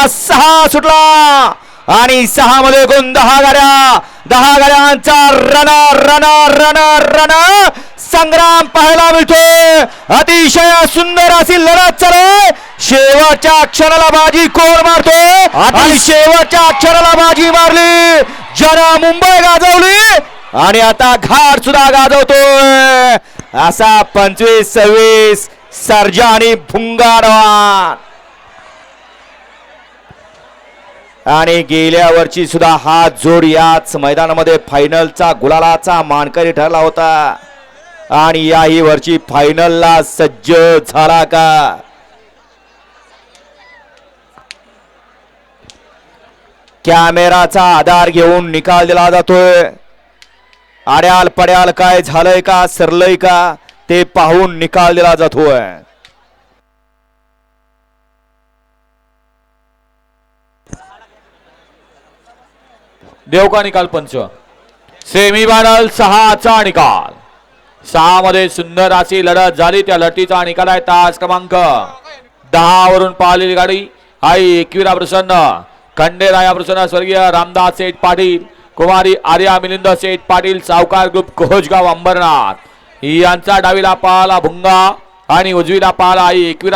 6 सुटला आणि 6 मध्ये एकूण 10 गाड्या, 10 गाड्यांचा रन संग्राम पाहायला मिळतोय। अतिशय सुंदर अशी लढत चालू आहे। शेवटच्या क्षणाला बाजी कोण मारतोय आणि शेवटच्या क्षणाला बाजी मारली ज्यानं मुंबई गाजवली आणि आता घाट सुद्धा गाजवतोय असा 25-26 सर्जा आणि भुंगारवान। आणि गेल्या वर्षी सुद्धा हा जोड याच मैदानामध्ये फायनलचा गुलालाचा मानकरी ठरला होता आणि याही वर्षी फायनलला सज्ज झाला का? कॅमेराचा आधार घेऊन निकाल दिला जातोय। आड्याल पड्याल काय झालंय का, सरलय का ते पाहून निकाल दिला जातोय। देवका निकाल पंच सेमीफायनल 6चा निकाल। 6 मध्ये सुंदर अशी लढत झाली। त्या लढतीचा निकाल आहे तास क्रमांक 10 वरून पाहिलेली गाडी आई एकविरा प्रसन्न, खंडेराया प्रसन्न, स्वर्गीय रामदास सेठ पाटील, कुमारी आर्या मिलिंद सेठ पाटील, सावकार ग्रुप कोहजगाव अंबरनाथ यांचा डावीला पाला भुंगा आणि उजवीला पाला आई एकविरा